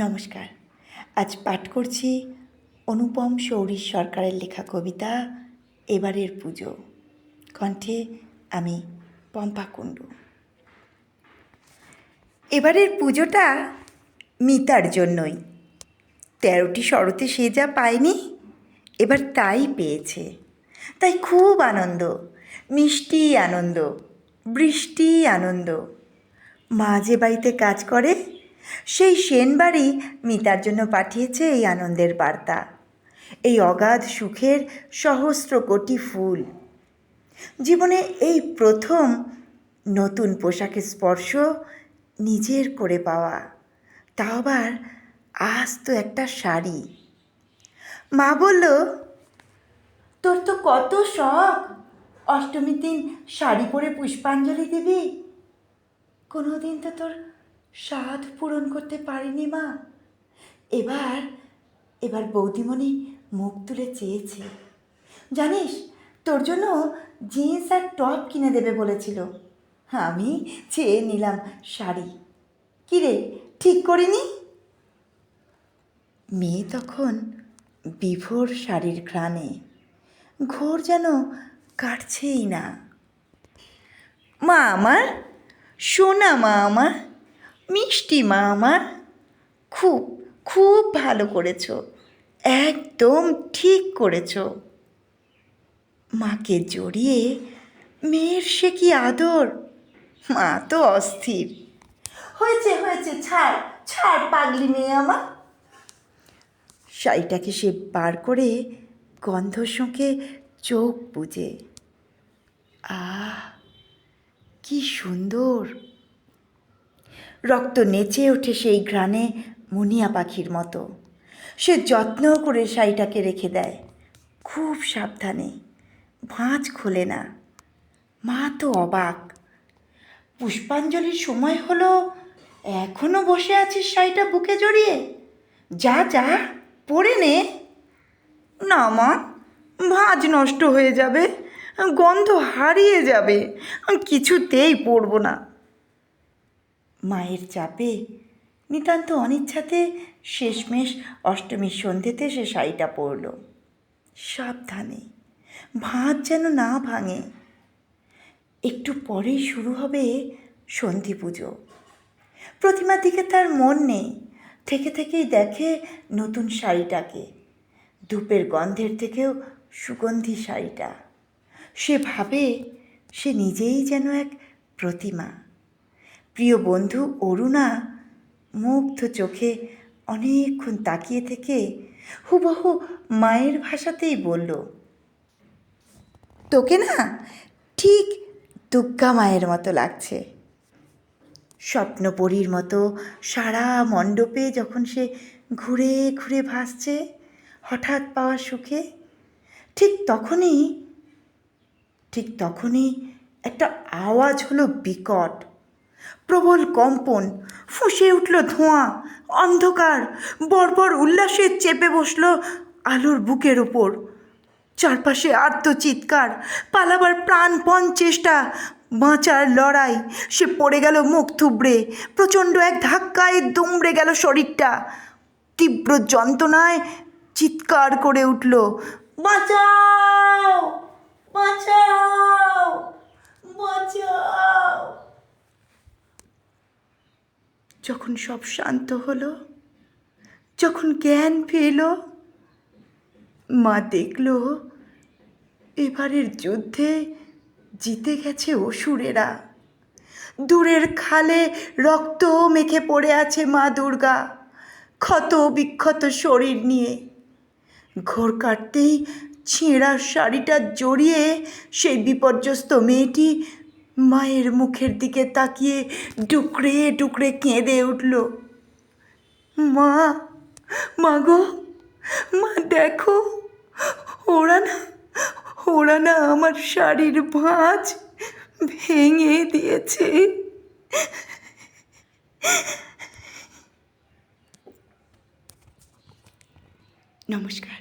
নমস্কার। আজ পাঠ করছি অনুপম শৌরী সরকারের লেখা কবিতা এবারের পুজো। কণ্ঠে আমি পম্পা কুণ্ডু। এবারের পুজোটা মিতার জন্যই। 13টি শরতে সে যা পায়নি, এবার তাই পেয়েছে। তাই খুব আনন্দ, মিষ্টি আনন্দ, বৃষ্টি আনন্দ। মা যে বাড়িতে কাজ করে সেই সেন বাড়ি মিতার জন্য পাঠিয়েছে এই আনন্দের বার্তা, এই অগাধ সুখের সহস্র কোটি ফুল। জীবনে এই প্রথম নতুন পোশাকের স্পর্শ নিজের করে পাওয়া, তাও আবার আস্ত একটা শাড়ি। মা বলল, তোর তো কত শখ অষ্টমীর দিন শাড়ি পরে পুষ্পাঞ্জলি দিবি। কোনো দিন তো তোর সাধ পূরণ করতে পারিনি মা। এবার বৌদিমণি মুখ তুলে চেয়েছে। জানিস, তোর জন্য জিন্স আর টপ কিনে দেবে বলেছিল। আমি চেয়ে নিলাম শাড়ি। কিরে, ঠিক করিনি? মেয়ে তখন বিভোর শাড়ির ঘ্রাণে, ঘোর যেন কাটছেই না। মা আমার, সোনা মা আমার, মিষ্টি মা আমার, খুব খুব ভালো করেছ, একদম ঠিক করেছ। মাকে জড়িয়ে মেয়ের সে কি আদর। মা তো অস্থির। হয়েছে হয়েছে, ছাড় ছাড় পাগলি মেয়ে আমার। শাড়িটাকে সে বার করে গন্ধ শোঁকে চোখ বুজে। আহ, কি সুন্দর! রক্ত নেচে ওঠে সেই ঘ্রাণে মুনিয়া পাখির মতো। সে যত্ন করে শাড়িটাকে রেখে দেয়, খুব সাবধানে, ভাঁজ খোলে না। মা তো অবাক। পুষ্পাঞ্জলির সময় হলো, এখনো বসে আছিস শাড়িটা বুকে জড়িয়ে? যা যা, পরে নে। না মা, ভাঁজ নষ্ট হয়ে যাবে, গন্ধ হারিয়ে যাবে, কিছুতেই পরবো না। মায়ের চাপে, নিতান্ত অনিচ্ছাতে শেষমেশ অষ্টমীর সন্ধ্যেতে সে শাড়িটা পরল, সাবধানে, ভাঁজ যেন না ভাঙে। একটু পরেই শুরু হবে সন্ধি পুজো। প্রতিমার দিকে তার মন নেই, থেকে থেকেই দেখে নতুন শাড়িটাকে, ধূপের গন্ধের থেকেও সুগন্ধি শাড়িটা। সে ভাবে সে নিজেই যেন এক প্রতিমা। প্রিয় বন্ধু অরুণা মুগ্ধ চোখে অনেকক্ষণ তাকিয়ে থেকে হুবহু মায়ের ভাষাতেই বলল, তোকে না ঠিক দুর্গা মায়ের মতো লাগছে। স্বপ্নপরীর মতো সারা মণ্ডপে যখন সে ঘুরে ঘুরে ভাসছে হঠাৎ পাওয়া সুখে, ঠিক তখনই একটা আওয়াজ হলো বিকট, প্রবল কম্পন, ফুঁসে উঠল ধোঁয়া, অন্ধকার বর্বর উল্লাসে চেপে বসল আলোর বুকের ওপর। চারপাশে আর্ত চিৎকার, পালাবার প্রাণপণ চেষ্টা, বাঁচার লড়াই। সে পড়ে গেল মুখ থুবড়ে, প্রচণ্ড এক ধাক্কায় দুমড়ে গেল শরীরটা। তীব্র যন্ত্রণায় চিৎকার করে উঠল, বাঁচাও বাঁচাও বাঁচাও। যখন সব শান্ত হলো, যখন জ্ঞান ফেল, মা দেখল এবারের যুদ্ধে জিতে গেছে অসুরেরা। দূরের খালে রক্ত মেখে পড়ে আছে মা দুর্গা, ক্ষত বিক্ষত শরীর নিয়ে। ঘোর কাটতেই ছেঁড়া শাড়িটা জড়িয়ে সেই বিপর্যস্ত মেয়েটি মায়ের মুখের দিকে তাকিয়ে ডুকরে ডুকরে কেঁদে উঠল, মা, মা গো, মা দেখো, ওরা না আমার শাড়ির ভাঁজ ভেঙে দিয়েছে। নমস্কার।